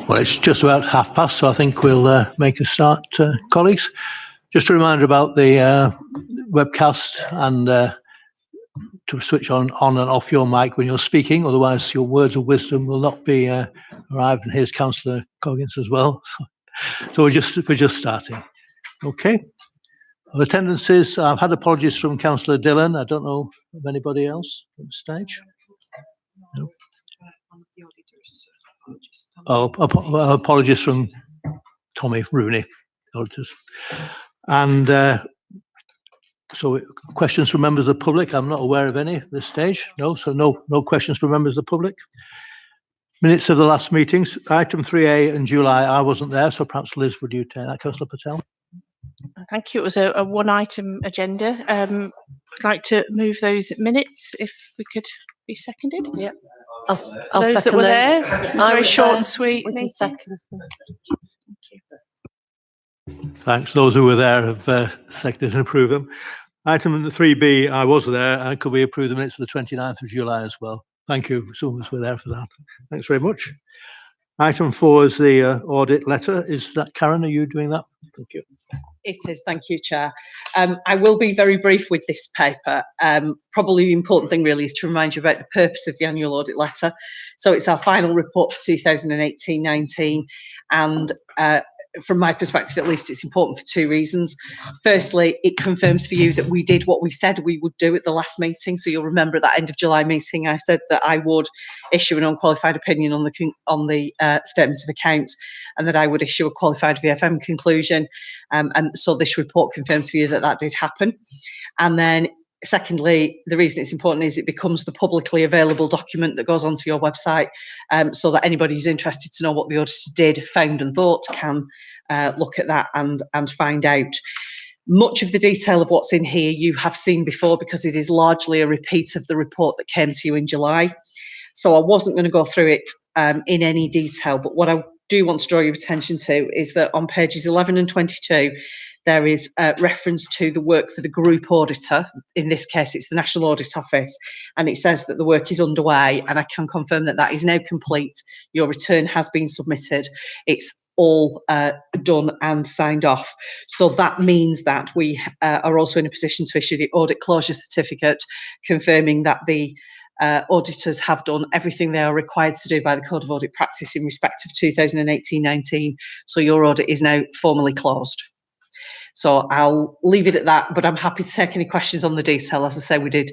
Well, it's just about past, so I think we'll make a start, colleagues. Just a reminder about the webcast and to switch on and off your mic when you're speaking, otherwise your words of wisdom will not be arrived. And here's Councillor Coggins as well. So we're just starting. Okay. Attendances, I've had apologies from Councillor Dillon. I don't know of anybody else on the stage. No. Oh, apologies from Tommy Rooney, auditors. And so questions from members of the public, I'm not aware of any at this stage. No, so no questions from members of the public. Minutes of the last meetings, item 3A in July, I wasn't there, so perhaps Liz, would you take that, Councillor Patel? Thank you. It was a one-item agenda. I'd like to move those minutes if we could be seconded. Yeah, I'll those second that were those. there. Very short and sweet. We can second them. Thank you. Thanks. Those who were there have seconded and approved them. Item 3B, I was there, and could we approve the minutes for the 29th of July as well? Thank you. Some of us were there for that. Thanks very much. Item 4 is the audit letter. Is that Karen? Are you doing that? Thank you. It is, thank you, Chair. I will be very brief with this paper. Probably the important thing really is to remind you about the purpose of the annual audit letter. So it's our final report for 2018-19, and from my perspective at least, it's important for two reasons. Firstly, it confirms for you that we did what we said we would do at the last meeting. So you'll remember at that end of July meeting, I said that I would issue an unqualified opinion on the statement of accounts, and that I would issue a qualified VFM conclusion. And so this report confirms for you that that did happen. And then secondly, the reason it's important is it becomes the publicly available document that goes onto your website, so that anybody who's interested to know what the auditors did, found and thought can look at that and find out. Much of the detail of what's in here you have seen before, because it is largely a repeat of the report that came to you in July. So I wasn't going to go through it in any detail, but what I do want to draw your attention to is that on pages 11 and 22, there is a reference to the work for the group auditor. In this case, it's the National Audit Office, and it says that the work is underway, and I can confirm that that is now complete. Your return has been submitted. It's all done and signed off. So that means that we are also in a position to issue the audit closure certificate, confirming that the auditors have done everything they are required to do by the Code of Audit Practice in respect of 2018-19. So your audit is now formally closed. So I'll leave it at that, but I'm happy to take any questions on the detail. As I say, we did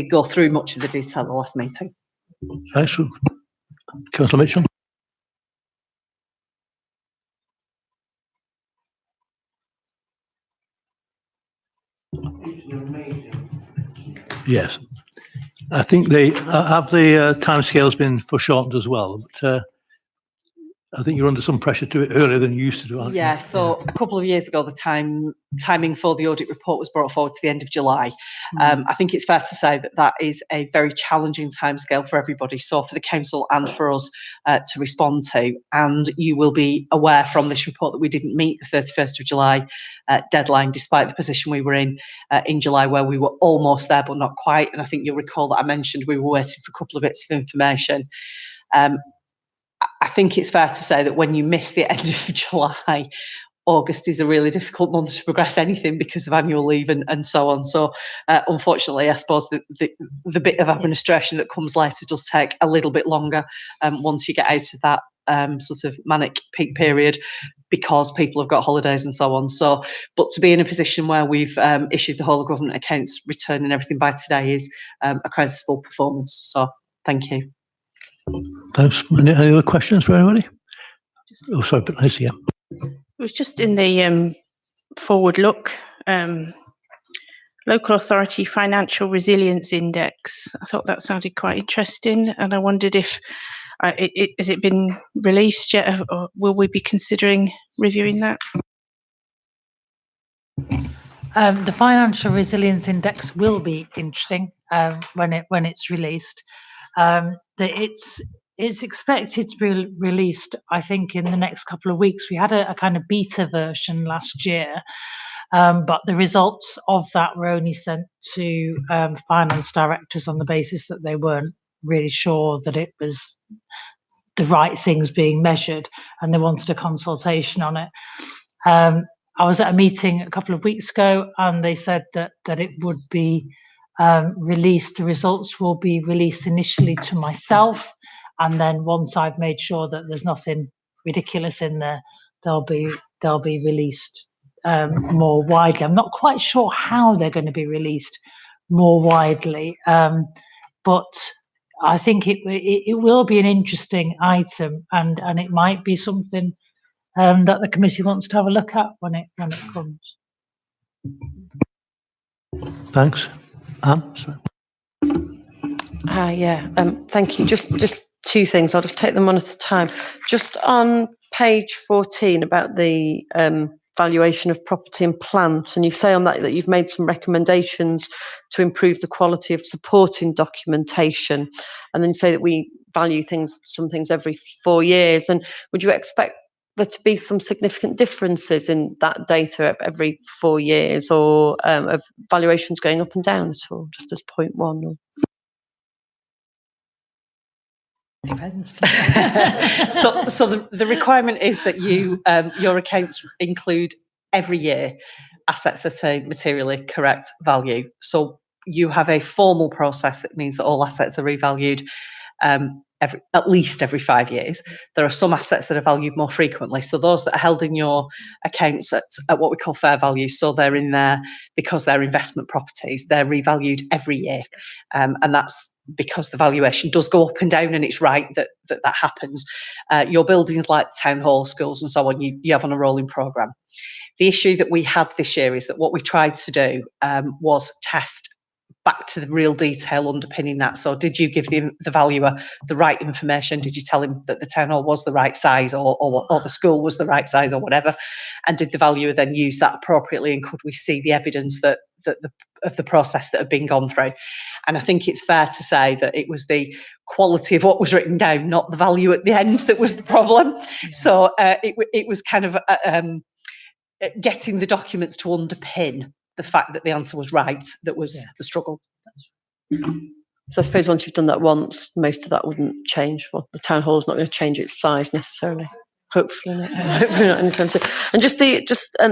go through much of the detail at the last meeting. Thanks, Councillor Mitchell. Yes, I think they have the timescales been foreshortened as well. But I think you're under some pressure to do it earlier than you used to do, aren't you? Yeah, so a couple of years ago, the timing for the audit report was brought forward to the end of July. I think it's fair to say that that is a very challenging timescale for everybody, so for the council and for us to respond to. And you will be aware from this report that we didn't meet the 31st of July deadline, despite the position we were in July, where we were almost there but not quite. And I think you'll recall that I mentioned we were waiting for a couple of bits of information. I think it's fair to say that when you miss the end of July, August is a really difficult month to progress anything because of annual leave and so on. So unfortunately, I suppose the bit of administration that comes later does take a little bit longer once you get out of that sort of manic peak period, because people have got holidays and so on. So, but to be in a position where we've issued the whole of government accounts return and everything by today is a creditable performance. So thank you. Thanks. Any other questions for anybody? Oh, sorry, but Liz, yeah. It was just in the forward look, Local Authority Financial Resilience Index. I thought that sounded quite interesting, and I wondered if has it been released yet, or will we be considering reviewing that? The Financial Resilience Index will be interesting when it's released. It's expected to be released, I think, in the next couple of weeks. We had a kind of beta version last year, but the results of that were only sent to finance directors on the basis that they weren't really sure that the right things being measured, and they wanted a consultation on it. I was at a meeting a couple of weeks ago, and they said that it would be released. The results will be released initially to myself, and then once I've made sure that there's nothing ridiculous in there, they'll be released more widely. I'm not quite sure how they're going to be released more widely, but I think it will be an interesting item, and it might be something that the committee wants to have a look at when it comes. Thanks. Anne? Sorry. Thank you. Just two things. I'll just take them one at a time. Just on page 14 about the valuation of property and plant, and you say on that you've made some recommendations to improve the quality of supporting documentation, and then you say that we value some things every 4 years. And would you expect there to be some significant differences in that data every 4 years, or of valuations going up and down at all, just as point one? Or? Depends. So the requirement is that you your accounts include every year assets at a materially correct value. So you have a formal process that means that all assets are revalued at least every 5 years. There are some assets that are valued more frequently. So those that are held in your accounts at what we call fair value, so they're in there because they're investment properties, they're revalued every year. And that's because the valuation does go up and down, and it's right that happens. Your buildings like town hall, schools and so on, you have on a rolling programme. The issue that we had this year is that what we tried to do was test back to the real detail underpinning that. So did you give the valuer the right information? Did you tell him that the town hall was the right size, or the school was the right size, or whatever? And did the valuer then use that appropriately? And could we see the evidence of the process that had been gone through? And I think it's fair to say that it was the quality of what was written down, not the value at the end, that was the problem. So it was kind of getting the documents to underpin the fact that the answer was right that was the struggle. So I suppose once you've done that once, most of that wouldn't change. Well, the town hall is not going to change its size necessarily. Hopefully not. Hopefully not anytime soon. And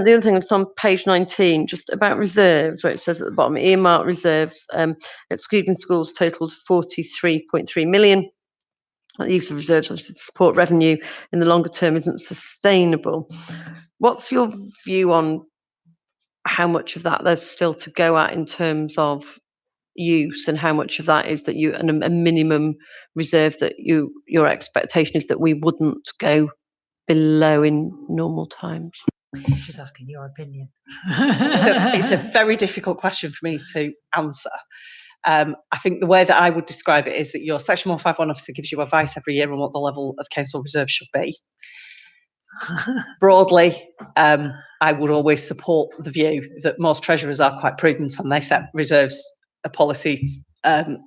the other thing is on page 19, just about reserves, where it says at the bottom, earmarked reserves, excluding schools, totaled 43.3 million. The use of reserves to support revenue in the longer term isn't sustainable. What's your view on how much of that there's still to go at in terms of use, and how much of that is that and a minimum reserve that your expectation is that we wouldn't go below in normal times? She's asking your opinion. So it's a very difficult question for me to answer. I think the way that I would describe it is that your Section 151 officer gives you advice every year on what the level of council reserve should be. Broadly, I would always support the view that most treasurers are quite prudent, and they set reserves, a policy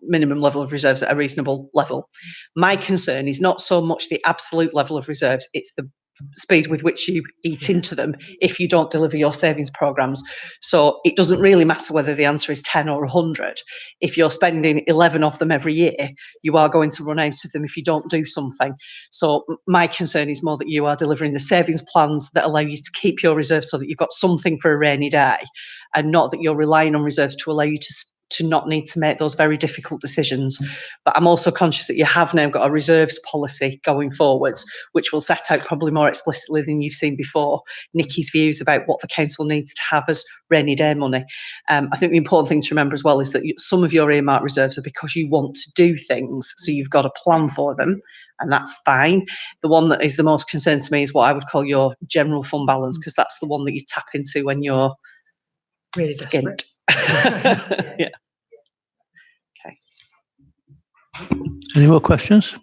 minimum level of reserves at a reasonable level. My concern is not so much the absolute level of reserves, it's the speed with which you eat into them if you don't deliver your savings programs. So it doesn't really matter whether the answer is 10 or 100. If you're spending 11 of them every year, you are going to run out of them if you don't do something. So my concern is more that you are delivering the savings plans that allow you to keep your reserves so that you've got something for a rainy day, and not that you're relying on reserves to allow you to not need to make those very difficult decisions. But I'm also conscious that you have now got a reserves policy going forwards, which will set out probably more explicitly than you've seen before Nikki's views about what the council needs to have as rainy day money. I think the important thing to remember as well is that some of your earmarked reserves are because you want to do things, so you've got a plan for them, and that's fine. The one that is the most concern to me is what I would call your general fund balance, because that's the one that you tap into when you're Really skint. Yeah. Okay. Any more questions?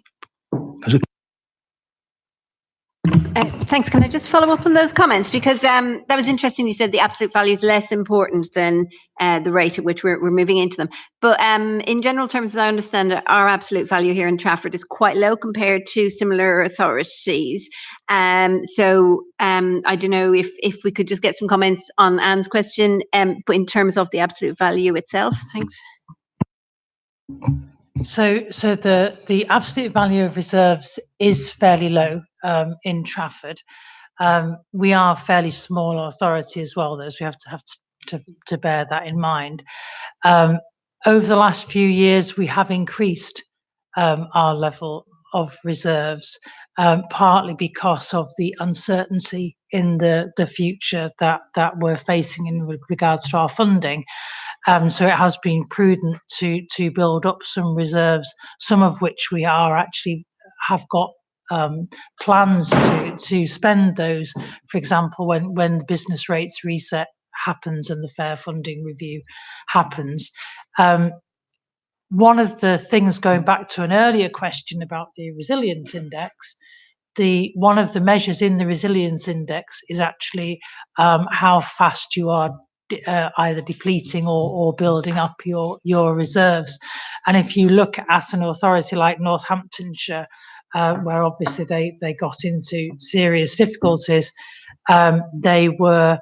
Thanks. Can I just follow up on those comments? Because that was interesting. You said the absolute value is less important than the rate at which we're moving into them. But in general terms, as I understand it, our absolute value here in Trafford is quite low compared to similar authorities. So I don't know if we could just get some comments on Anne's question, but in terms of the absolute value itself. Thanks. So the absolute value of reserves is fairly low in Trafford. We are a fairly small authority as well, though, so we have to bear that in mind. Over the last few years, we have increased our level of reserves, partly because of the uncertainty in the future that we're facing in regards to our funding. So it has been prudent to build up some reserves, some of which we are actually have got plans to spend those. For example, when the business rates reset happens and the fair funding review happens. One of the things, going back to an earlier question about the resilience index, one of the measures in the resilience index is actually how fast you are either depleting or building up your reserves. And if you look at an authority like Northamptonshire, where obviously they got into serious difficulties, they were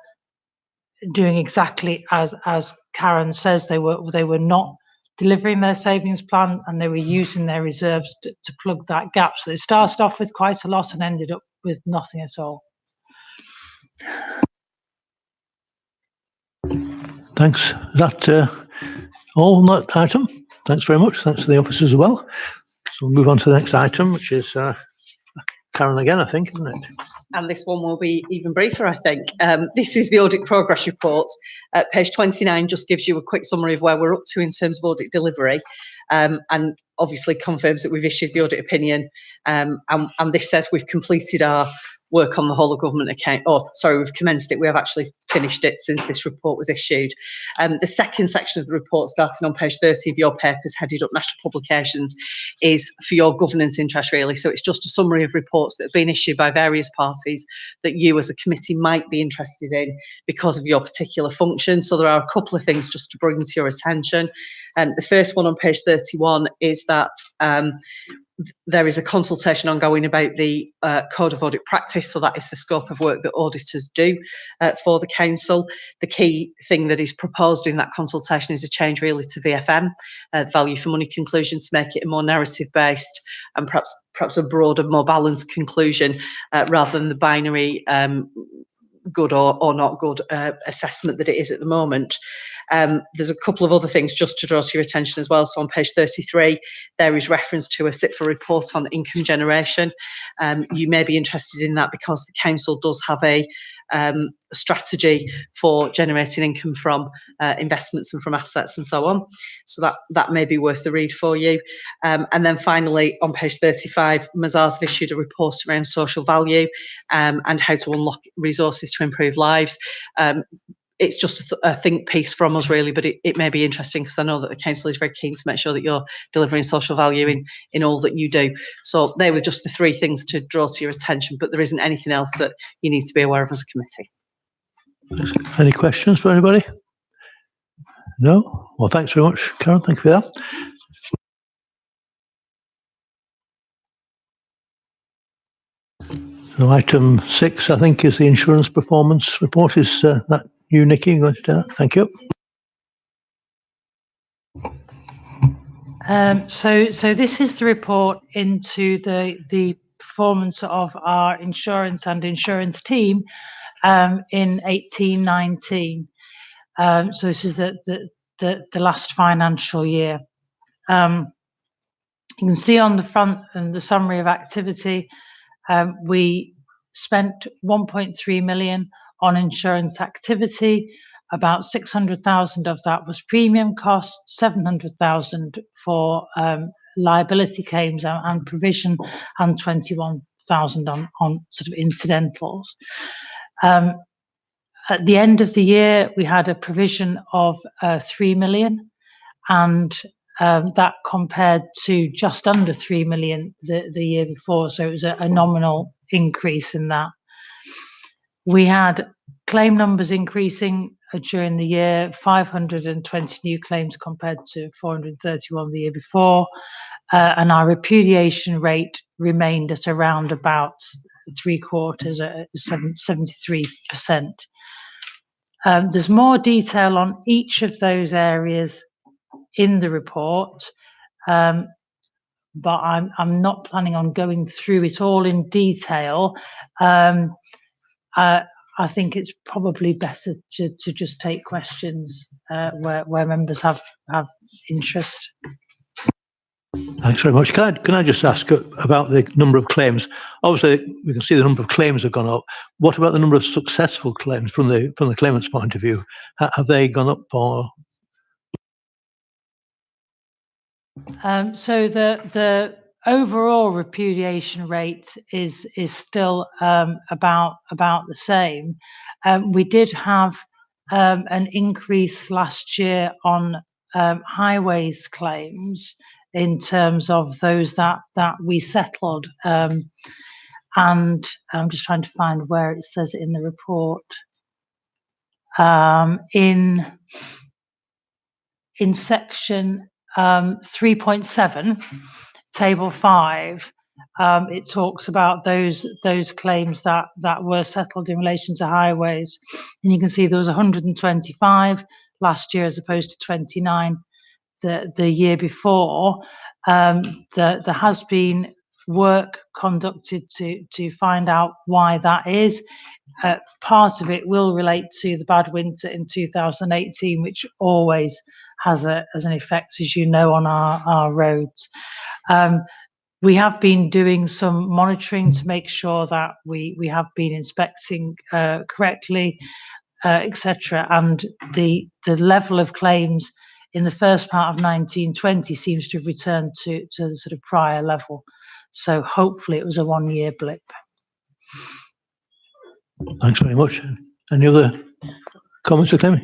doing exactly as Karen says. They were not delivering their savings plan, and they were using their reserves to plug that gap. So they started off with quite a lot and ended up with nothing at all. Thanks. Is that all on that item? Thanks very much. Thanks to the officers as well. So we'll move on to the next item, which is Karen again, I think, isn't it? And this one will be even briefer, I think. This is the audit progress report. Page 29 just gives you a quick summary of where we're up to in terms of audit delivery, and obviously confirms that we've issued the audit opinion, and this says we've completed our work on the whole of government account. Oh, sorry, we've commenced it. We have actually finished it since this report was issued. The second section of the report, starting on page 30 of your papers, headed up National Publications, is for your governance interest, really. So it's just a summary of reports that have been issued by various parties that you as a committee might be interested in because of your particular function. So there are a couple of things just to bring to your attention. The first one on page 31 is that there is a consultation ongoing about the Code of Audit Practice, so that is the scope of work that auditors do for the council. The key thing that is proposed in that consultation is a change really to VFM, value for money conclusion, to make it a more narrative based and perhaps a broader, more balanced conclusion rather than the binary good or not good assessment that it is at the moment. There's a couple of other things just to draw to your attention as well. So on page 33, there is reference to a SIPFA report on income generation. You may be interested in that because the council does have a strategy for generating income from investments and from assets and so on. So that may be worth the read for you. And then finally, on page 35, Mazars have issued a report around social value and how to unlock resources to improve lives. It's just a think piece from us, really, but it may be interesting because I know that the council is very keen to make sure that you're delivering social value in all that you do. So they were just the three things to draw to your attention, but there isn't anything else that you need to be aware of as a committee. Any questions for anybody? No? Well, thanks very much, Karen. Thank you for that. So item 6, I think, is the insurance performance report. Is that you, Nikki? Thank you. So this is the report into the performance of our insurance and insurance team in 18-19. So this is the last financial year. You can see on the front and the summary of activity, we spent 1.3 million on insurance activity. About 600,000 of that was premium costs, 700,000 for liability claims and provision, and 21,000 on sort of incidentals. At the end of the year, we had a provision of 3 million, and that compared to just under 3 million the year before. So it was a nominal increase in that. We had claim numbers increasing during the year, 520 new claims compared to 431 the year before. And our repudiation rate remained at around about 3/4 at 73%. There's more detail on each of those areas in the report. but I'm not planning on going through it all in detail. I think it's probably better to just take questions where members have interest. Thanks very much. Can I just ask about the number of claims? Obviously, we can see the number of claims have gone up. What about the number of successful claims from the claimant's point of view? Have they gone up or? So the overall repudiation rate is still about the same. We did have an increase last year on highways claims in terms of those that we settled, and I'm just trying to find where it says it in the report. In section 3.7, table 5, it talks about those claims that were settled in relation to highways, and you can see there was 125 last year as opposed to 29 the year before. There has been work conducted to find out why that is. Part of it will relate to the bad winter in 2018, which always has an effect, as you know, on our roads. We have been doing some monitoring to make sure that we have been inspecting correctly, etc. And the level of claims in the first part of 1920 seems to have returned to the sort of prior level. So hopefully it was a one-year blip. Thanks very much. Any other comments or claims?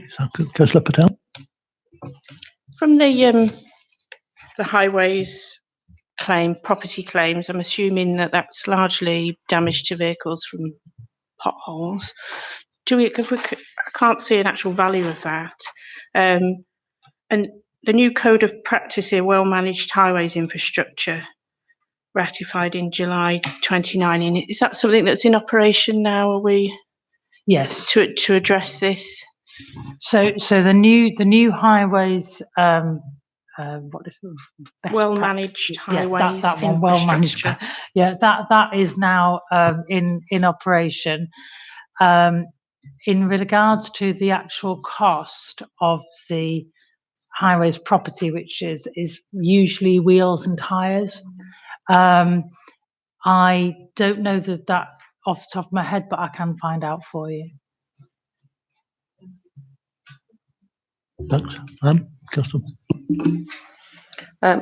Councillor Patel. From the highways claim, property claims, I'm assuming that that's largely damage to vehicles from potholes. I can't see an actual value of that. And the new code of practice here, well-managed highways infrastructure, ratified in July 2019. Is that something that's in operation now? Are we? Yes. To address this. So the new highways. What is it? Well-managed highways. That one, well-managed. Yeah, that is now in operation. In regards to the actual cost of the highways property, which is usually wheels and tyres, I don't know that off the top of my head, but I can find out for you. Thanks.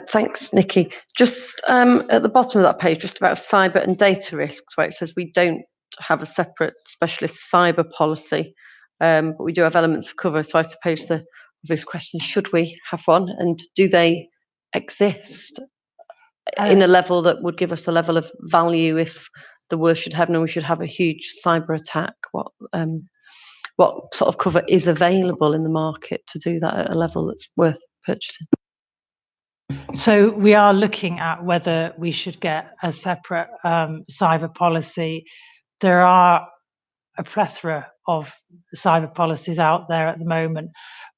Thanks, Nikki. Just at the bottom of that page, just about cyber and data risks, where it says we don't have a separate specialist cyber policy, but we do have elements of cover. So I suppose the obvious question, should we have one, and do they exist in a level that would give us a level of value if the worst should happen and we should have a huge cyber attack? What sort of cover is available in the market to do that at a level that's worth purchasing? So we are looking at whether we should get a separate cyber policy. There are a plethora of cyber policies out there at the moment,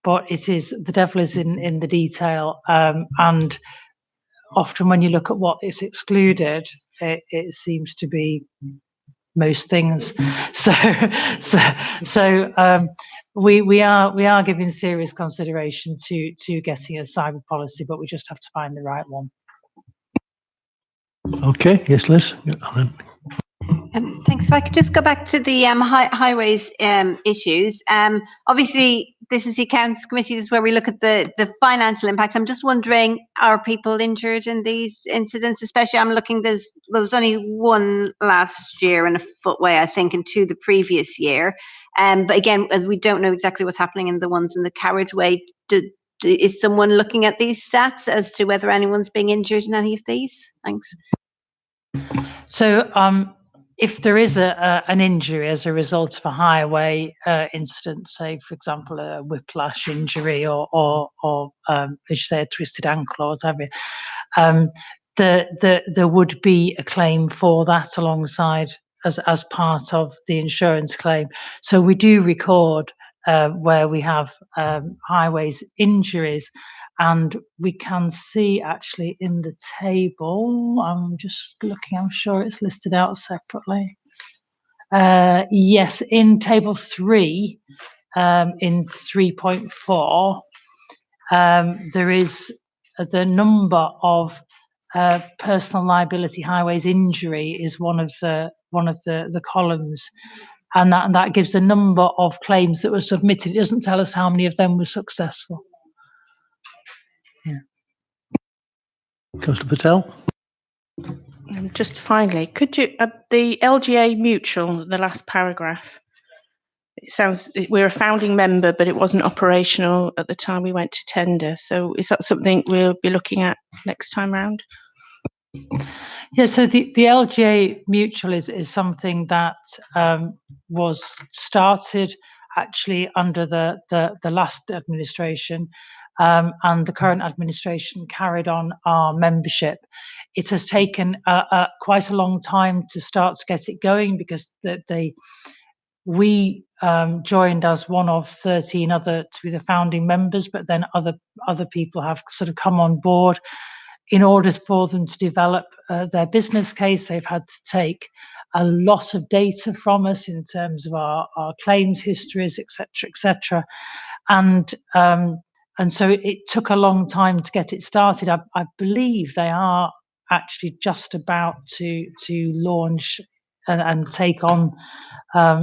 but the devil is in the detail, and often when you look at what is excluded, it seems to be most things. So we are giving serious consideration to getting a cyber policy, but we just have to find the right one. Okay. Yes, Liz. Thanks. If I could just go back to the highways issues. Obviously, this is the Accounts Committee. This is where we look at the financial impacts. I'm just wondering, are people injured in these incidents? Especially, I'm looking, there's only one last year and a footway, I think, and two the previous year. But again, as we don't know exactly what's happening in the ones in the carriageway, is someone looking at these stats as to whether anyone's being injured in any of these? Thanks. So if there is an injury as a result of a highway incident, say, for example, a whiplash injury or as you say, a twisted ankle or whatever, there would be a claim for that alongside as part of the insurance claim. So we do record where we have highways injuries. And we can see actually in the table, I'm just looking, I'm sure it's listed out separately. Yes, in table 3, in 3.4, there is the number of personal liability highways injury is one of the columns, and that gives the number of claims that were submitted. It doesn't tell us how many of them were successful. Councillor Patel. Just finally, could you the LGA Mutual, the last paragraph? It sounds we're a founding member, but it wasn't operational at the time we went to tender. So is that something we'll be looking at next time round? Yeah, so the LGA Mutual is something that was started actually under the last administration, and the current administration carried on our membership. It has taken quite a long time to start to get it going, because we joined as one of 13 other to be the founding members, but then other people have sort of come on board. In order for them to develop their business case, they've had to take a lot of data from us in terms of our claims histories, etc. And so it took a long time to get it started. I believe they are actually just about to launch and take on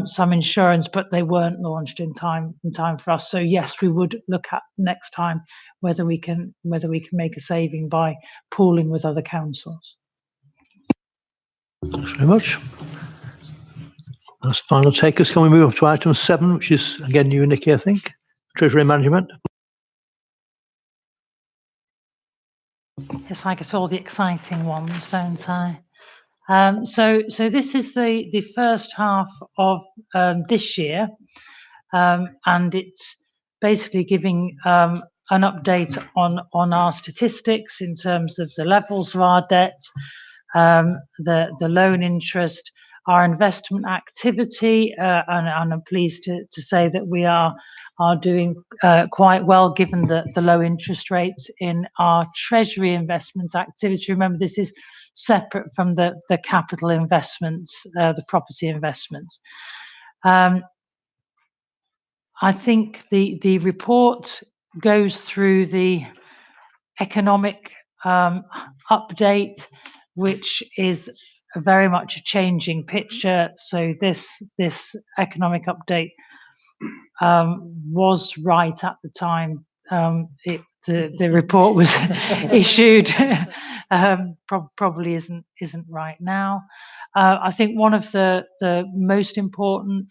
some insurance, but they weren't launched in time for us. So yes, we would look at next time whether we can make a saving by pooling with other councils. Thanks very much. That's final takers. Can we move on to item 7, which is again you, Nikki, I think, Treasury Management? Yes, I get all the exciting ones, don't I? So this is the first half of this year, and it's basically giving an update on our statistics in terms of the levels of our debt, the loan interest, our investment activity, and I'm pleased to say that we are doing quite well given the low interest rates in our treasury investments activity. Remember, this is separate from the capital investments, the property investments. I think the report goes through the economic update, which is very much a changing picture. So this economic update was right at the time the report was issued. Probably isn't right now. I think one of the most important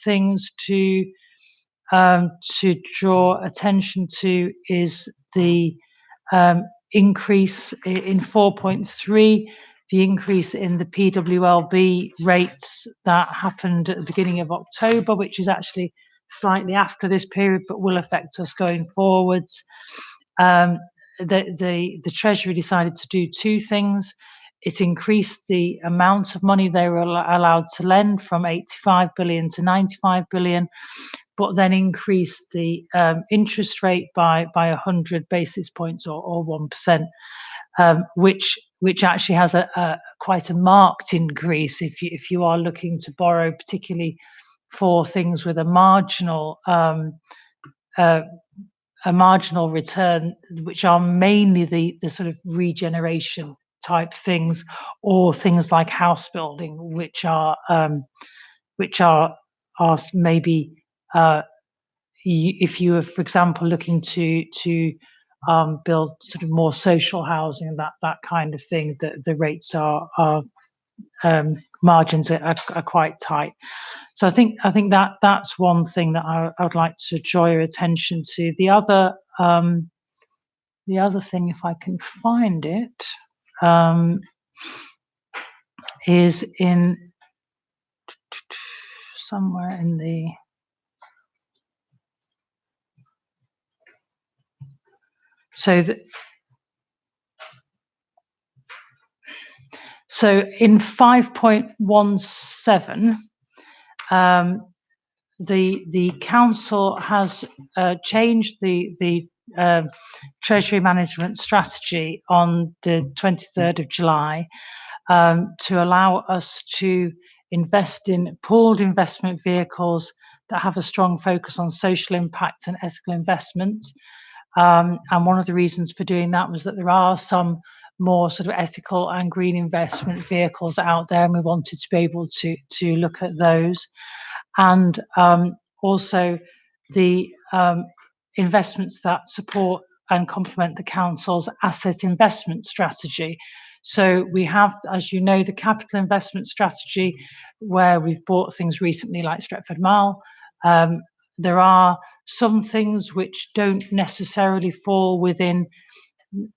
things to draw attention to is the increase in 4.3, the increase in the PWLB rates that happened at the beginning of October, which is actually slightly after this period, but will affect us going forwards. The Treasury decided to do two things. It increased the amount of money they were allowed to lend from 85 billion to 95 billion, but then increased the interest rate by 100 basis points or 1%, which actually has a quite a marked increase if you are looking to borrow, particularly for things with a marginal return, which are mainly the sort of regeneration type things, or things like house building, which are maybe if you are, for example, looking to build sort of more social housing, that kind of thing, the rates are margins are quite tight. So I think that's one thing that I would like to draw your attention to. The other thing, if I can find it, is in somewhere in the So in 5.17, the council has changed the treasury management strategy on the 23rd of July to allow us to invest in pooled investment vehicles that have a strong focus on social impact and ethical investments. And one of the reasons for doing that was that there are some more sort of ethical and green investment vehicles out there, and we wanted to be able to look at those. And also the investments that support and complement the council's asset investment strategy. So we have, as you know, the capital investment strategy, where we've bought things recently like Trafford. There are some things which don't necessarily fall within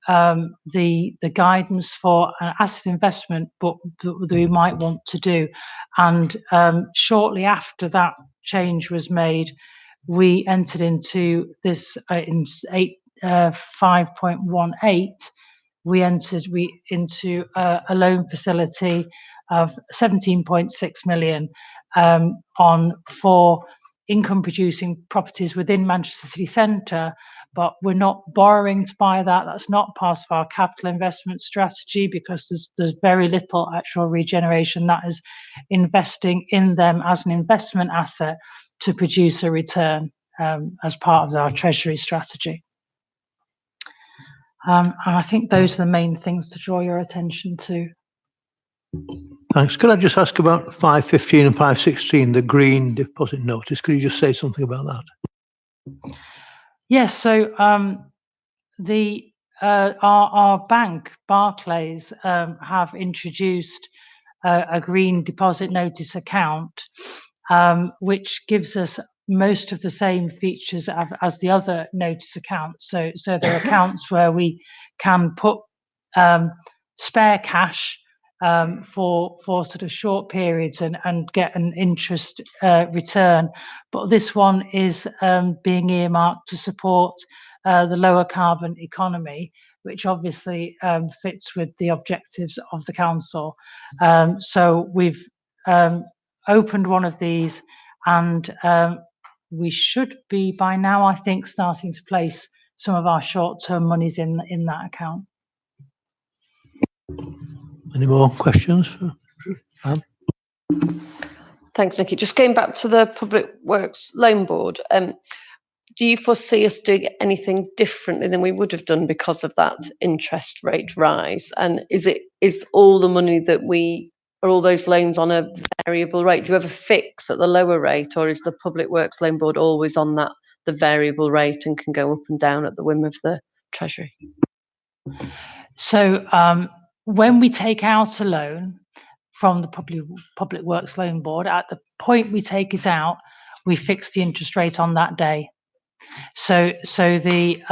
the guidance for an asset investment, but that we might want to do. And shortly after that change was made, we entered into this in 5.18. We entered into a loan facility of 17.6 million on 4 income producing properties within Manchester City Centre, but we're not borrowing to buy that. That's not part of our capital investment strategy, because there's very little actual regeneration. That is investing in them as an investment asset to produce a return as part of our treasury strategy. And I think those are the main things to draw your attention to. Thanks. Could I just ask about 5.15 and 5.16, the green deposit notice? Could you just say something about that? Yes. So our bank, Barclays, have introduced a green deposit notice account, which gives us most of the same features as the other notice accounts. So there are accounts where we can put spare cash for sort of short periods and get an interest return. But this one is being earmarked to support the lower carbon economy, which obviously fits with the objectives of the council. So we've opened one of these, and we should be by now, I think, starting to place some of our short-term monies in that account. Any more questions? Thanks, Nikki. Just going back to the Public Works Loan Board, do you foresee us doing anything differently than we would have done because of that interest rate rise? And is all the money that are all those loans on a variable rate? Do you ever fix at the lower rate, or is the Public Works Loan Board always on the variable rate and can go up and down at the whim of the Treasury? So when we take out a loan from the Public Works Loan Board, at the point we take it out, we fix the interest rate on that day. So the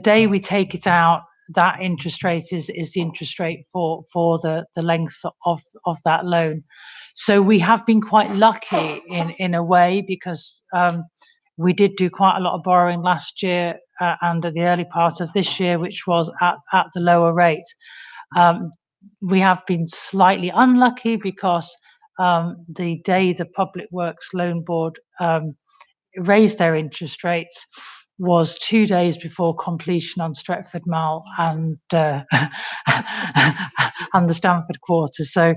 day we take it out, that interest rate is the interest rate for the length of that loan. So we have been quite lucky in a way, because we did do quite a lot of borrowing last year and at the early part of this year, which was at the lower rate. We have been slightly unlucky because the day the Public Works Loan Board raised their interest rates was 2 days before completion on Trafford and the Stamford quarter. So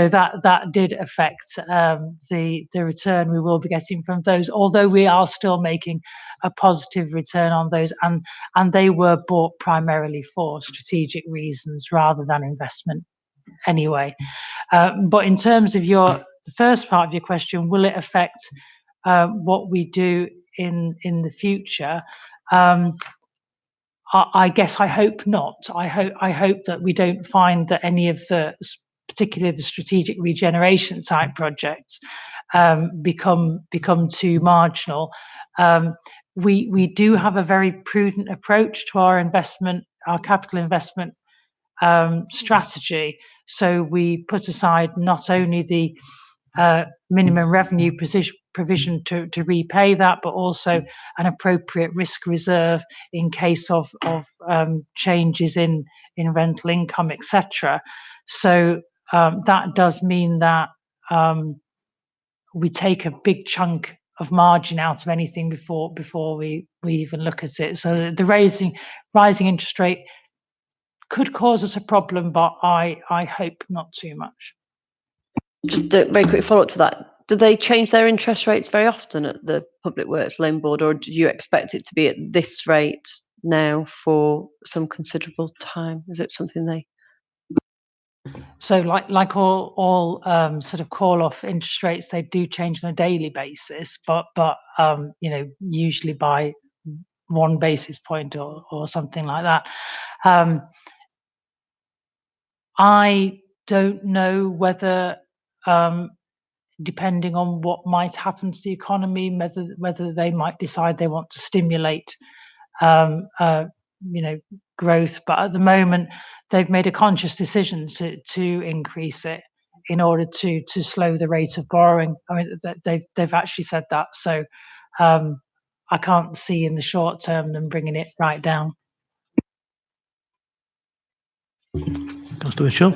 that did affect the return we will be getting from those, although we are still making a positive return on those, and they were bought primarily for strategic reasons rather than investment anyway. But in terms of the first part of your question, will it affect what we do in the future? I guess I hope not. I hope that we don't find that any of particularly the strategic regeneration type projects become too marginal. We do have a very prudent approach to our capital investment strategy. So we put aside not only the minimum revenue provision to repay that, but also an appropriate risk reserve in case of changes in rental income, etc. So that does mean that we take a big chunk of margin out of anything before we even look at it. So the rising interest rate could cause us a problem, but I hope not too much. Just a very quick follow-up to that. Do they change their interest rates very often at the Public Works Loan Board, or do you expect it to be at this rate now for some considerable time? Is it something they... So like all sort of call off interest rates, they do change on a daily basis, but usually by 1 basis point or something like that. I don't know whether, depending on what might happen to the economy, whether they might decide they want to stimulate growth, but at the moment they've made a conscious decision to increase it in order to slow the rate of borrowing. I mean, they've actually said that. So I can't see in the short term them bringing it right down. Councillor Mitchell.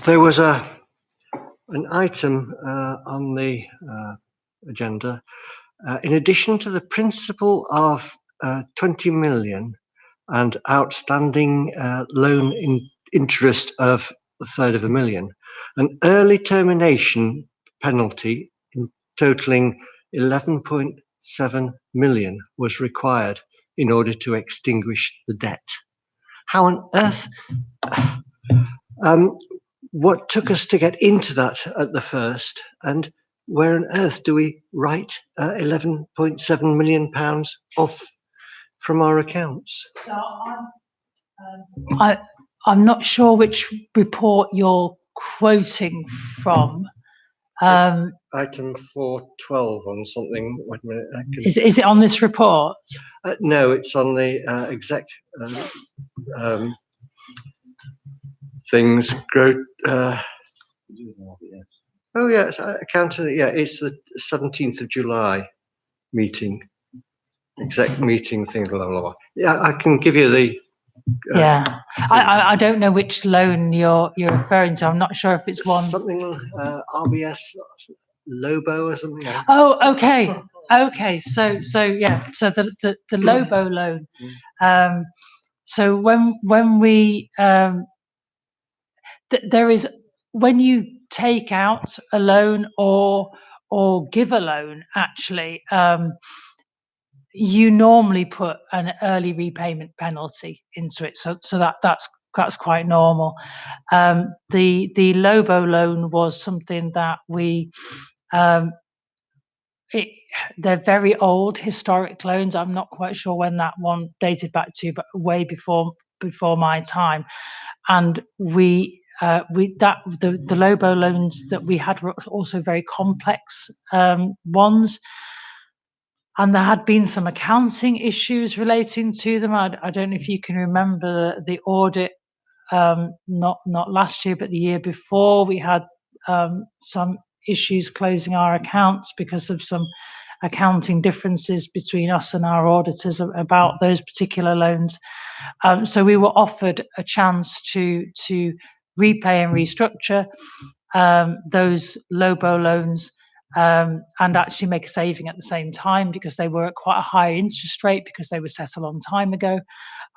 There was an item on the agenda. In addition to the principal of 20 million and outstanding loan interest of a third of a million, an early termination penalty totaling 11.7 million was required in order to extinguish the debt. How on earth... what took us to get into that at the first, and where on earth do we write 11.7 million pounds off from our accounts? So I'm not sure which report you're quoting from. Item 412 on something. Wait a minute. Is it on this report? No, it's on the exec things. Oh yeah, it's accountant. Yeah, it's the 17th of July meeting, exec meeting thing. Blah blah blah. Yeah, I can give you the. Yeah, I don't know which loan you're referring to. I'm not sure if it's one. Something RBS Lobo or something. Yeah. Oh, okay. So yeah. So the Lobo loan. So when we there is, when you take out a loan or give a loan, actually, you normally put an early repayment penalty into it. So that's quite normal. The Lobo loan was something that we they're very old historic loans. I'm not quite sure when that one dated back to, but way before my time. And the Lobo loans that we had were also very complex ones. And there had been some accounting issues relating to them. I don't know if you can remember the audit, not last year, but the year before. We had some issues closing our accounts because of some accounting differences between us and our auditors about those particular loans. So we were offered a chance to repay and restructure those Lobo loans, and actually make a saving at the same time, because they were at quite a high interest rate because they were set a long time ago,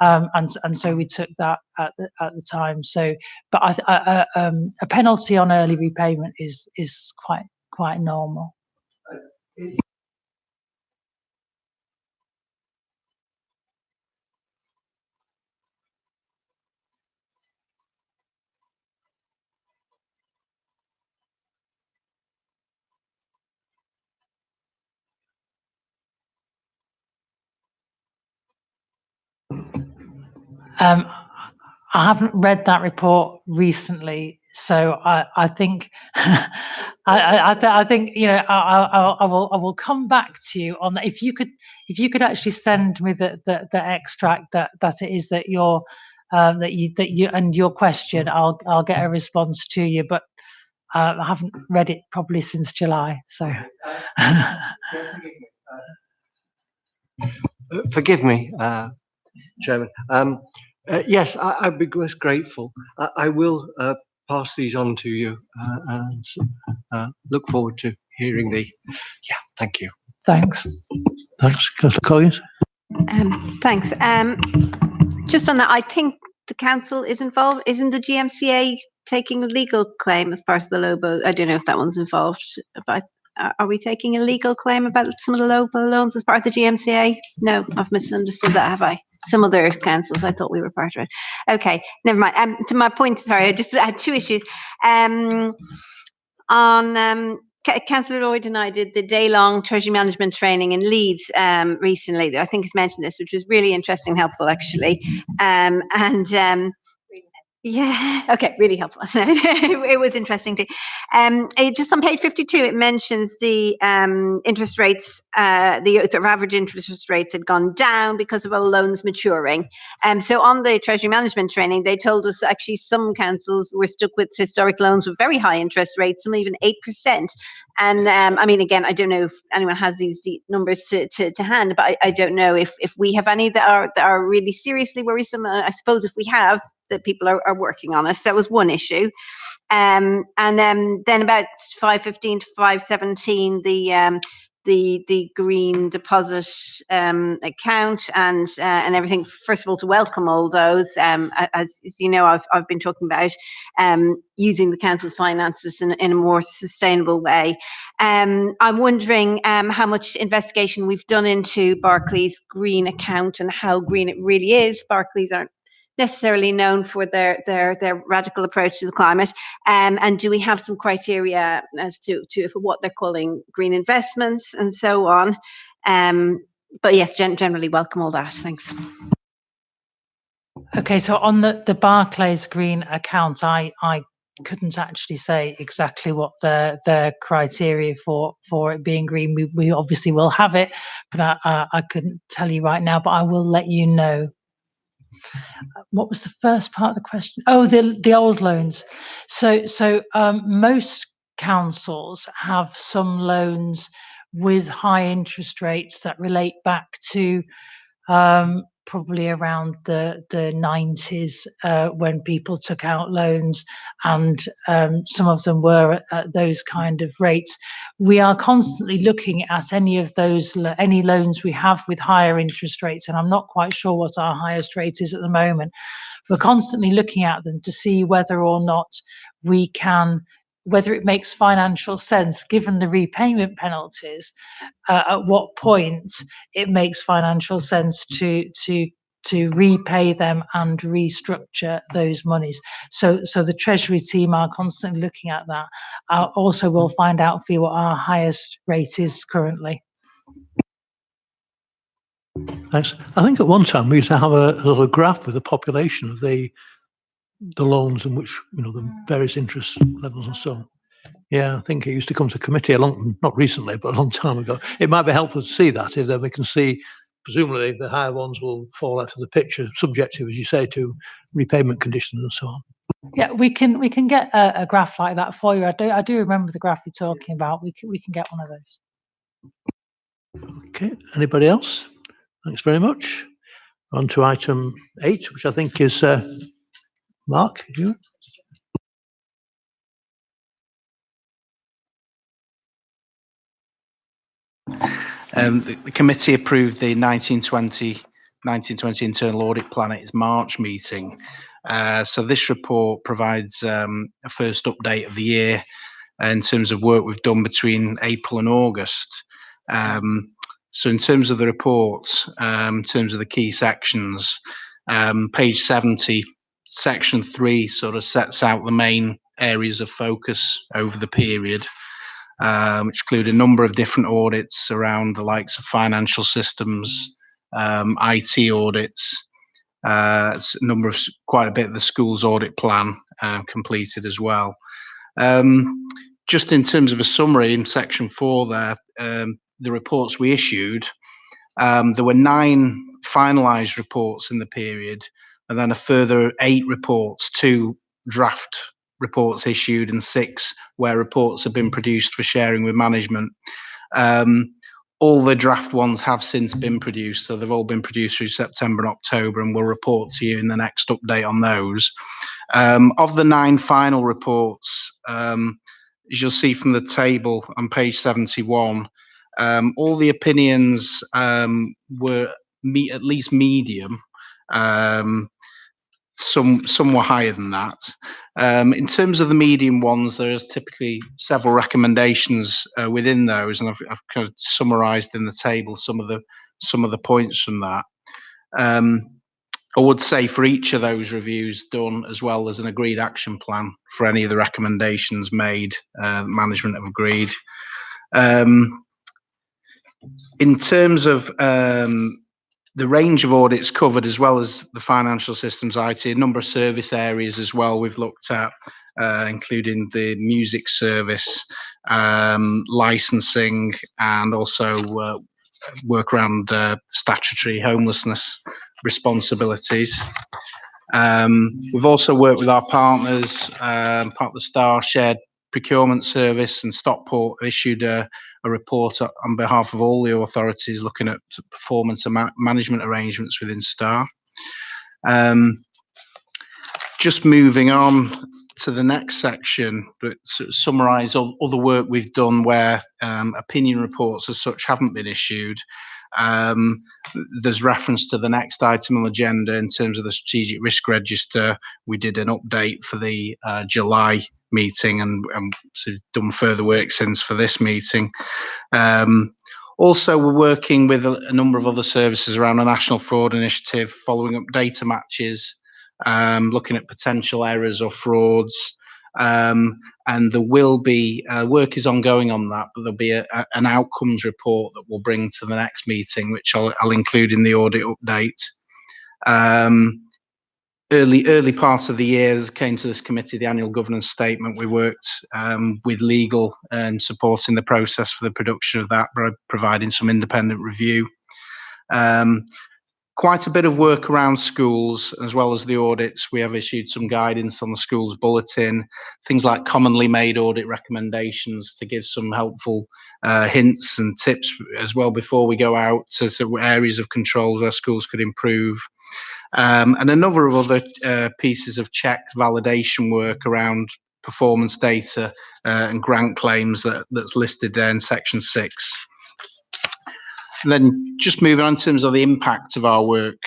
and so we took that at the time. So, but a penalty on early repayment is quite normal. I haven't read that report recently, so I think I think I will come back to you on that. If you could actually send me the extract that it is that you're that you and your question, I'll get a response to you. But I haven't read it probably since July, so. Forgive me, Chairman. Yes, I'd be most grateful. I will pass these on to you and look forward to hearing the. Yeah, thank you. Thanks. Thanks, Councillor Collins. Thanks. Just on that, I think the council is involved. Isn't the GMCA taking a legal claim as part of the LOBO? I don't know if that one's involved, but are we taking a legal claim about some of the LOBO loans as part of the GMCA? No, I've misunderstood that, have I? Some other councils, I thought we were part of it. Okay, never mind. To my point, sorry, I just had two issues. Councillor Lloyd and I did the day-long treasury management training in Leeds recently. I think he's mentioned this, which was really interesting and helpful, actually. Yeah, okay, really helpful. It was interesting too. Just on page 52, it mentions the interest rates, the sort of average interest rates had gone down because of old loans maturing. So on the treasury management training, they told us actually some councils were stuck with historic loans with very high interest rates, some even 8%. And I mean, again, I don't know if anyone has these numbers to hand, but I don't know if we have any that are really seriously worrisome. I suppose if we have, that people are working on us. That was one issue. And then about 5:15 to 5:17, the green deposit account and everything. First of all, to welcome all those, as you know, I've been talking about using the council's finances in a more sustainable way. I'm wondering how much investigation we've done into Barclays' green account and how green it really is. Barclays aren't necessarily known for their radical approach to the climate, and do we have some criteria as to what they're calling green investments and so on? But yes, generally welcome all that. Thanks. Okay, so on the Barclays green account, I couldn't actually say exactly what the criteria for it being green. We obviously will have it, but I couldn't tell you right now. But I will let you know. What was the first part of the question? Oh, the old loans. So most councils have some loans with high interest rates that relate back to probably around the 90s when people took out loans, and some of them were at those kind of rates. We are constantly looking at any loans we have with higher interest rates, and I'm not quite sure what our highest rate is at the moment. We're constantly looking at them to see whether or not we can, whether it makes financial sense, given the repayment penalties, at what point it makes financial sense to repay them and restructure those monies. So the Treasury team are constantly looking at that. Also, we'll find out for you what our highest rate is currently. Thanks. I think at one time we used to have a little graph with the population of the loans and which, the various interest levels and so on. Yeah, I think it used to come to committee not recently, but a long time ago. It might be helpful to see that, if then we can see, presumably the higher ones will fall out of the picture, subjective, as you say, to repayment conditions and so on. Yeah, we can get a graph like that for you. I do remember the graph you're talking about. We can get one of those. Okay, anybody else? Thanks very much. On to item 8, which I think is Mark, you? The committee approved the 1920 internal audit plan at its March meeting. So this report provides a first update of the year in terms of work we've done between April and August. So in terms of the reports, in terms of the key sections, page 70, section 3 sort of sets out the main areas of focus over the period, which include a number of different audits around the likes of financial systems, IT audits, quite a bit of the school's audit plan completed as well. Just in terms of a summary in section 4 there, the reports we issued, there were 9 finalised reports in the period, and then a further 8 reports, 2 draft reports issued and 6 where reports have been produced for sharing with management. all the draft ones have since been produced, so they've all been produced through September and October, and we'll report to you in the next update on those. Of the 9 final reports, as you'll see from the table on page 71, all the opinions were at least medium. Some were higher than that. In terms of the medium ones, there is typically several recommendations within those, and I've kind of summarised in the table some of the points from that. I would say for each of those reviews done, as well as an agreed action plan for any of the recommendations made, management have agreed. In terms of the range of audits covered, as well as the financial systems IT, a number of service areas as well we've looked at, including the music service, licensing, and also work around statutory homelessness responsibilities. We've also worked with our partners, part of the STAR Shared Procurement Service, and Stockport issued a report on behalf of all the authorities looking at performance and management arrangements within STAR. Just moving on to the next section, but sort of summarise all the work we've done where opinion reports as such haven't been issued. There's reference to the next item on the agenda in terms of the strategic risk register. We did an update for the July meeting, and so done further work since for this meeting. Also, we're working with a number of other services around a national fraud initiative, following up data matches, looking at potential errors or frauds. And there will be work is ongoing on that, but there'll be an outcomes report that we'll bring to the next meeting, which I'll include in the audit update. Early part of the year came to this committee the annual governance statement. We worked with legal and supporting the process for the production of that, by providing some independent review. Quite a bit of work around schools, as well as the audits. We have issued some guidance on the schools bulletin, things like commonly made audit recommendations to give some helpful hints and tips as well before we go out to areas of control where schools could improve. And a number of other pieces of check validation work around performance data and grant claims that's listed there in section 6. And then just moving on in terms of the impact of our work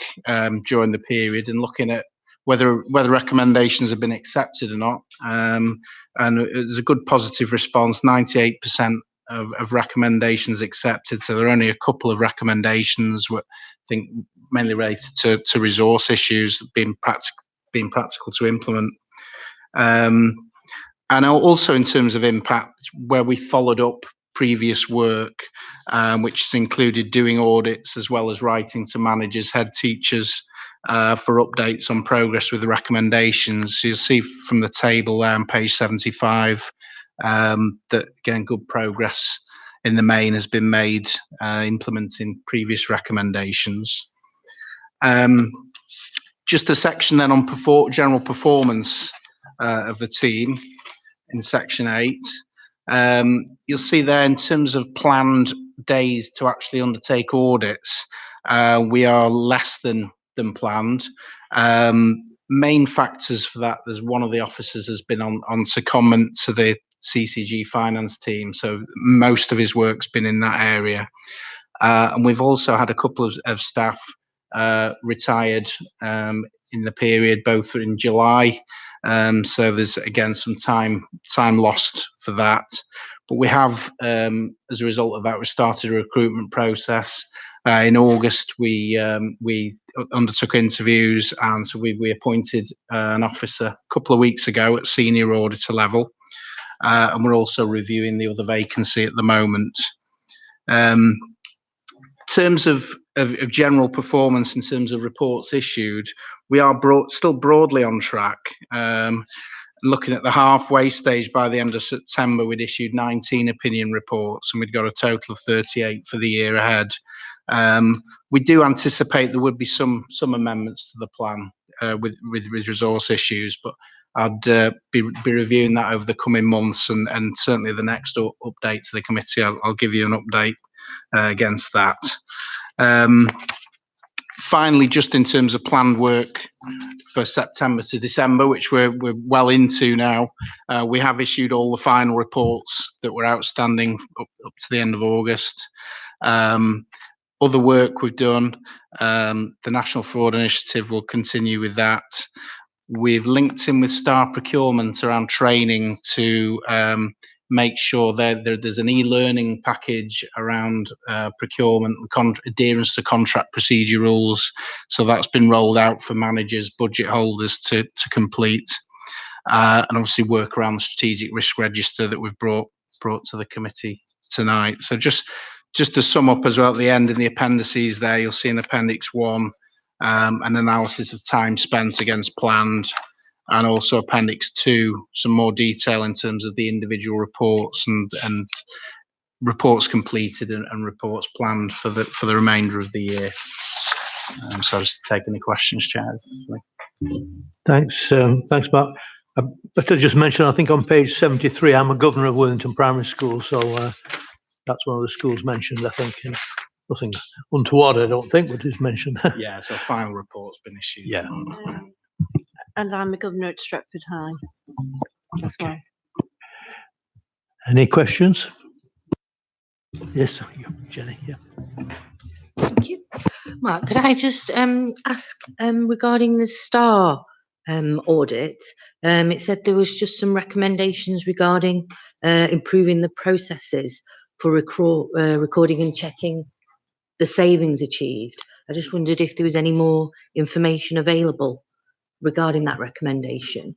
during the period, and looking at whether recommendations have been accepted or not. And there's a good positive response, 98% of recommendations accepted. So there are only a couple of recommendations, I think mainly related to resource issues being practical to implement. And also in terms of impact, where we followed up previous work, which has included doing audits as well as writing to managers, head teachers, for updates on progress with the recommendations. So you'll see from the table there on page 75 that, again, good progress in the main has been made implementing previous recommendations. Just a section then on general performance of the team in section 8. You'll see there in terms of planned days to actually undertake audits, we are less than planned. Main factors for that, there's one of the officers has been on secondment to the CCG finance team, so most of his work's been in that area. And we've also had a couple of staff retired in the period, both in July. So there's again some time lost for that. But we have, as a result of that, we started a recruitment process. In August, we undertook interviews, and so we appointed an officer a couple of weeks ago at senior auditor level, and we're also reviewing the other vacancy at the moment. In terms of general performance, in terms of reports issued, we are still broadly on track. Looking at the halfway stage, by the end of September, we'd issued 19 opinion reports, and we'd got a total of 38 for the year ahead. We do anticipate there would be some amendments to the plan with resource issues, but I'd be reviewing that over the coming months, and certainly the next update to the committee, I'll give you an update against that. Finally, just in terms of planned work for September to December, which we're well into now, we have issued all the final reports that were outstanding up to the end of August. Other work we've done, the National Fraud Initiative will continue with that. We've linked in with Star Procurement around training to make sure that there's an e-learning package around procurement, adherence to contract procedure rules. So that's been rolled out for managers, budget holders to complete, and obviously work around the strategic risk register that we've brought to the committee tonight. So just to sum up as well, at the end in the appendices there, you'll see in Appendix 1 an analysis of time spent against planned, and also Appendix 2, some more detail in terms of the individual reports and reports completed and reports planned for the remainder of the year. So I'll just take any questions, Chair. Thanks, Mark. But I just mentioned, I think on page 73, I'm a governor of Worthington Primary School, so that's one of the schools mentioned, I think. And nothing untoward, I don't think, but it's mentioned. Yeah, so final report's been issued. Yeah. And I'm a governor at Stretford High as well. Any questions? Yes, Jenny. Yeah. Thank you. Mark, could I just ask regarding the STAR audit? It said there was just some recommendations regarding improving the processes for recording and checking the savings achieved. I just wondered if there was any more information available regarding that recommendation.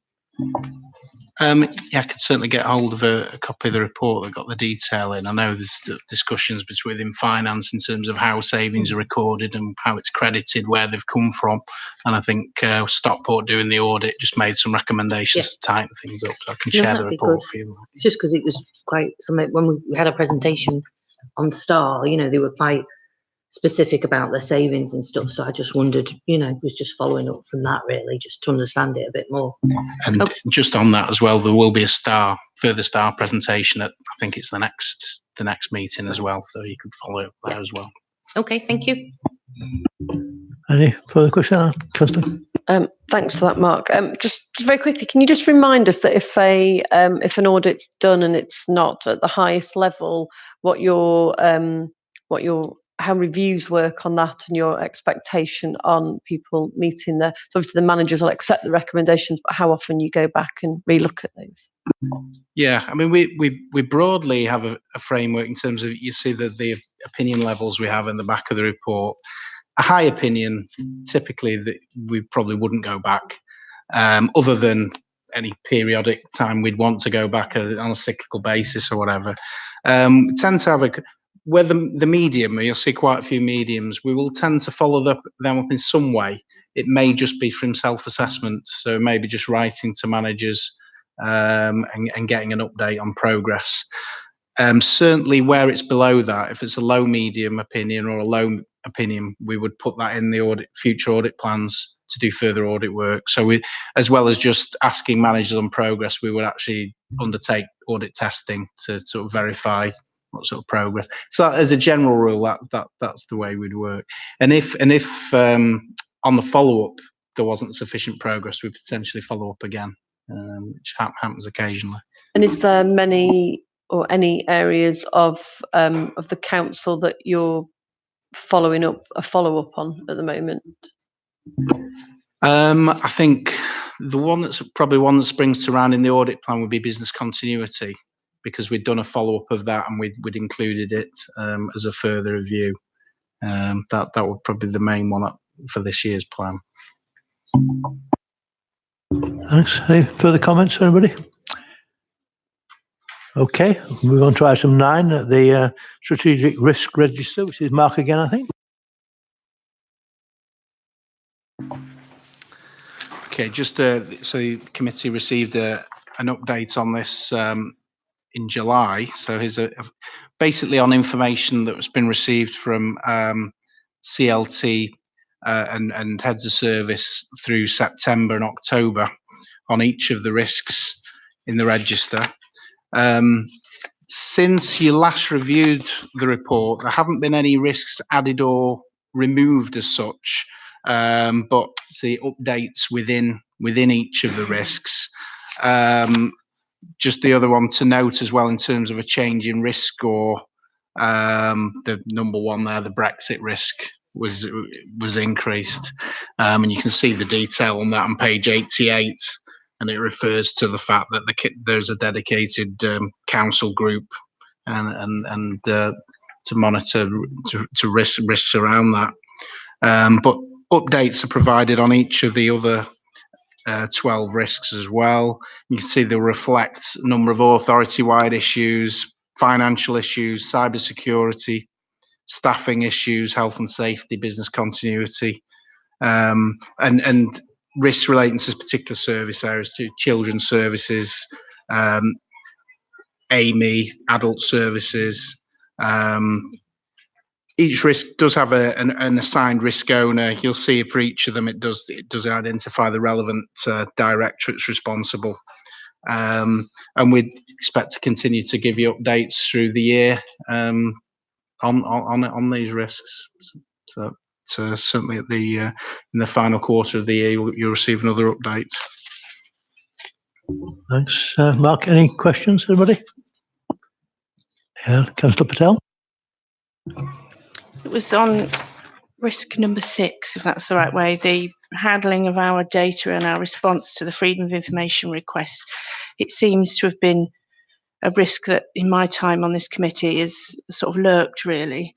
Yeah, I could certainly get hold of a copy of the report that got the detail in. I know there's discussions within finance in terms of how savings are recorded and how it's credited, where they've come from. And I think Stockport doing the audit just made some recommendations to tighten things up. So I can share the report for you. It's just because it was quite when we had a presentation on STAR, they were quite specific about their savings and stuff. So I just wondered, was just following up from that really, just to understand it a bit more. And just on that as well, there will be a further STAR presentation at, I think it's the next meeting as well. So you could follow up there as well. Okay, thank you. Any further questions, Councillor? Thanks for that, Mark. Just very quickly, can you just remind us that if an audit's done and it's not at the highest level, how reviews work on that and your expectation on people meeting so obviously the managers will accept the recommendations, but how often you go back and relook at those? Yeah, I mean, we broadly have a framework in terms of, you see the opinion levels we have in the back of the report. A high opinion, typically, that we probably wouldn't go back, other than any periodic time we'd want to go back on a cyclical basis or whatever. We tend to have where the medium, you'll see quite a few mediums, we will tend to follow them up in some way. It may just be from self-assessment, so maybe just writing to managers and getting an update on progress. Certainly where it's below that, if it's a low medium opinion or a low opinion, we would put that in the future audit plans to do further audit work. So we, as well as just asking managers on progress, we would actually undertake audit testing to sort of verify what sort of progress. So as a general rule, that's the way we'd work. And if on the follow-up there wasn't sufficient progress, we'd potentially follow up again, which happens occasionally. And is there many or any areas of the council that you're following up a follow-up on at the moment? I think the one that springs to mind in the audit plan would be business continuity, because we'd done a follow-up of that and we'd included it as a further review. That would probably be the main one for this year's plan. Thanks. Any further comments, anybody? Okay, we'll move on to item 9, the strategic risk register, which is Mark again, I think. Okay, just so the committee received an update on this in July. So here's basically on information that has been received from CLT and heads of service through September and October on each of the risks in the register. Since you last reviewed the report, there haven't been any risks added or removed as such, but the updates within each of the risks. Just the other one to note as well in terms of a change in risk score, the number one there, the Brexit risk was increased, and you can see the detail on that on page 88. And it refers to the fact that there's a dedicated council group and to monitor to risks around that. But updates are provided on each of the other 12 risks as well. You can see they'll reflect a number of authority-wide issues, financial issues, cybersecurity, staffing issues, health and safety, business continuity, and risks relating to particular service areas, to children's services, AME, adult services. Each risk does have an assigned risk owner. You'll see for each of them, it does identify the relevant directorates responsible. And we'd expect to continue to give you updates through the year on these risks. So certainly at in the final quarter of the year, you'll receive another update. Thanks. Mark, any questions, everybody? Councillor Patel? It was on risk number 6, if that's the right way, the handling of our data and our response to the Freedom of Information request. It seems to have been a risk that in my time on this committee is sort of lurked, really.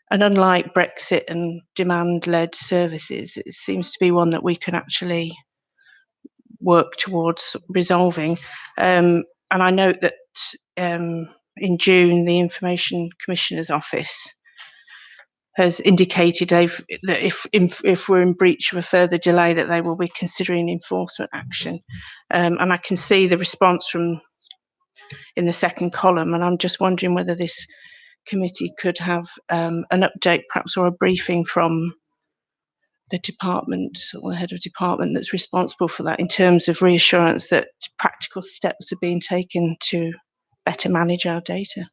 And unlike Brexit and demand-led services, it seems to be one that we can actually work towards resolving. And I note that in June, the Information Commissioner's Office has indicated that if we're in breach of a further delay, that they will be considering enforcement action. And I can see the response from in the second column, and I'm just wondering whether this committee could have an update, perhaps, or a briefing from the department or the head of department that's responsible for that, in terms of reassurance that practical steps are being taken to better manage our data.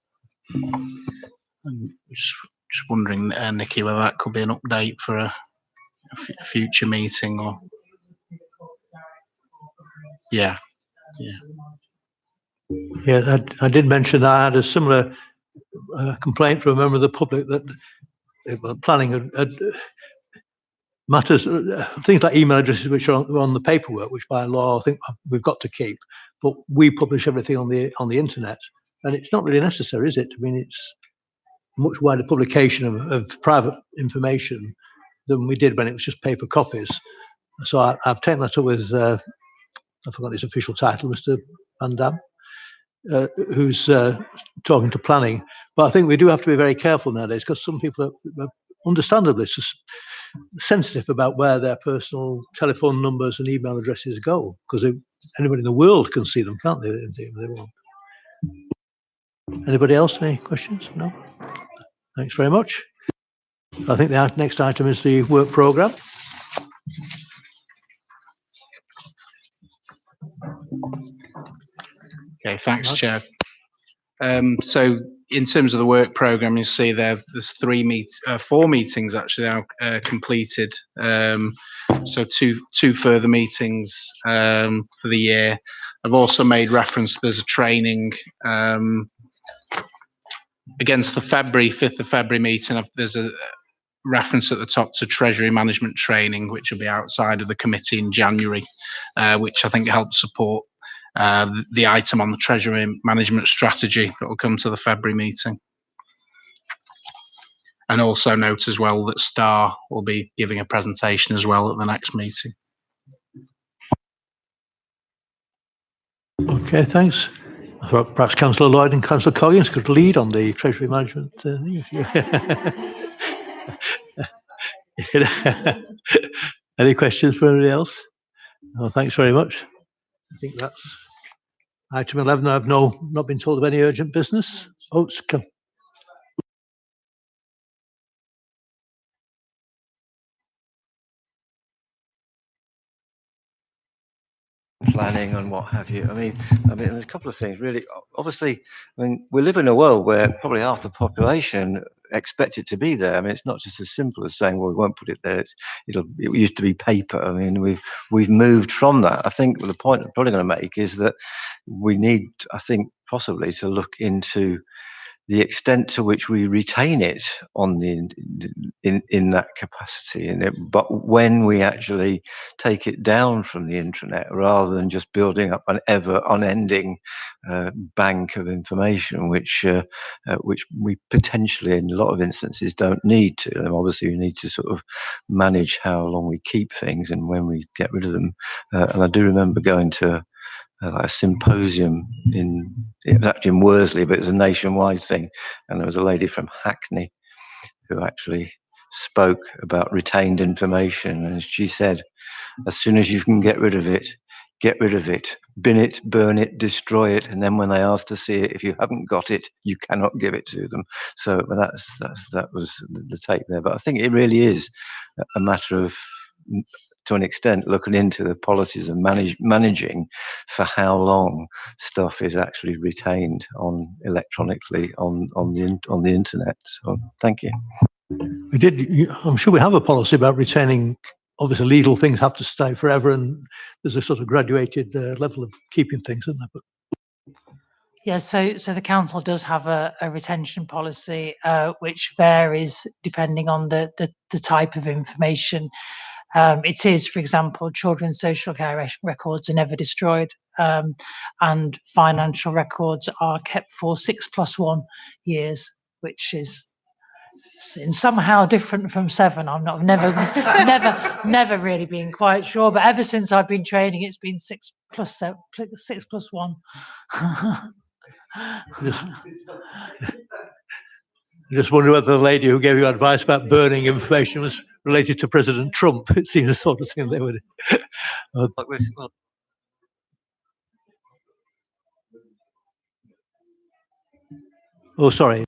Just wondering, Nikki, whether that could be an update for a future meeting, or yeah. I did mention that I had a similar complaint from a member of the public that planning had matters, things like email addresses which are on the paperwork, which by law I think we've got to keep, but we publish everything on the internet, and it's not really necessary, is it? I mean, it's much wider publication of private information than we did when it was just paper copies. So I've taken that up with I forgot his official title, Mr. Van Dam, who's talking to planning. But I think we do have to be very careful nowadays, because some people are understandably sensitive about where their personal telephone numbers and email addresses go, because anybody in the world can see them, can't they, if they want. Anybody else, any questions? No? Thanks very much. I think the next item is the work programme. Okay, thanks, Chair. So in terms of the work programme, you see there's 4 meetings actually now completed. So two further meetings for the year. I've also made reference, there's a training against the 5th of February meeting. There's a reference at the top to Treasury Management training, which will be outside of the committee in January, which I think helps support the item on the Treasury Management strategy that will come to the February meeting. And also note as well that STAR will be giving a presentation as well at the next meeting. Okay, thanks. I thought perhaps Councillor Lloyd and Councillor Collins could lead on the Treasury Management. Any questions for anybody else? Oh, thanks very much. I think that's item 11. I've not been told of any urgent business. Oh, planning and what have you. I mean, there's a couple of things really. Obviously, I mean, we live in a world where probably half the population expect it to be there. I mean, it's not just as simple as saying, well, we won't put it there. It used to be paper. I mean, we've moved from that. I think the point I'm probably going to make is that we need, I think, possibly to look into the extent to which we retain it on in that capacity, but when we actually take it down from the intranet, rather than just building up an ever unending bank of information, which we potentially, in a lot of instances, don't need to. And obviously, we need to sort of manage how long we keep things and when we get rid of them. And I do remember going to a symposium it was actually in Worsley, but it was a nationwide thing. And there was a lady from Hackney who actually spoke about retained information. And she said, as soon as you can get rid of it, bin it, burn it, destroy it. And then when they ask to see it, if you haven't got it, you cannot give it to them. So that was the take there. But I think it really is a matter of, to an extent, looking into the policies and managing for how long stuff is actually retained electronically on the internet. So thank you. I'm sure we have a policy about retaining. Obviously, legal things have to stay forever, and there's a sort of graduated level of keeping things, isn't there? But Yeah, so the council does have a retention policy, which varies depending on the type of information. It is, for example, children's social care records are never destroyed, and financial records are kept for 6+1 years, which is somehow different from 7. I've never really been quite sure, but ever since I've been training, it's been 6+1. just wonder whether the lady who gave you advice about burning information was related to President Trump. It seems the sort of thing they would. Oh, sorry.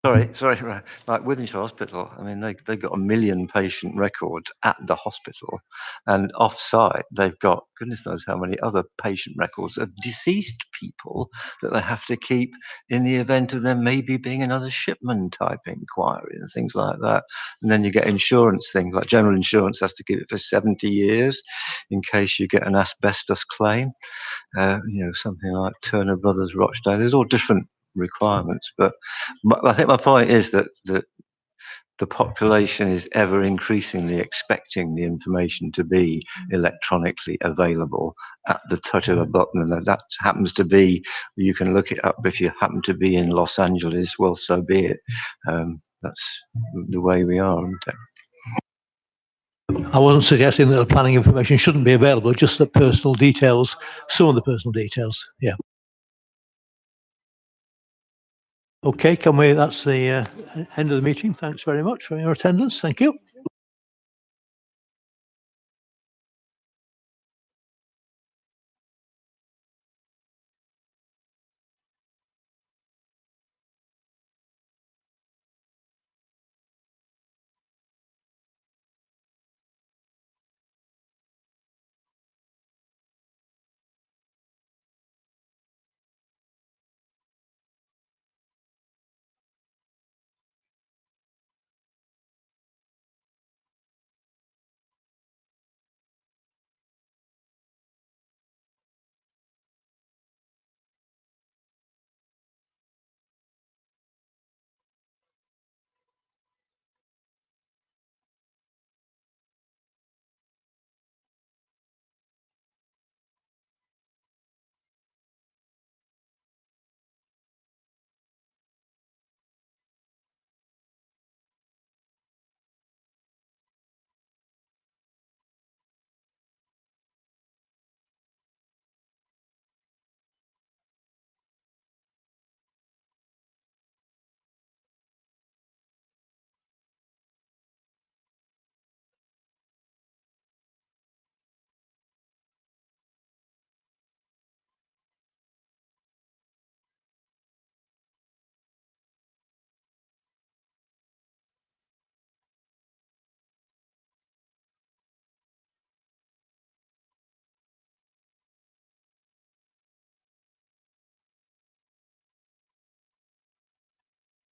Sorry. Right. Like Withenshaw Hospital, I mean, they've got 1 million patient records at the hospital, and off-site they've got goodness knows how many other patient records of deceased people that they have to keep in the event of there maybe being another shipment type inquiry and things like that. And then you get insurance things like general insurance has to keep it for 70 years in case you get an asbestos claim. Something like Turner Brothers, Rochdale. There's all different requirements, but I think my point is that the population is ever increasingly expecting the information to be electronically available at the touch of a button, and that happens to be, you can look it up if you happen to be in Los Angeles, well, so be it. That's the way we are, isn't it? I wasn't suggesting that the planning information shouldn't be available, just the personal details, some of the personal details. Yeah. Okay, that's the end of the meeting. Thanks very much for your attendance. Thank you.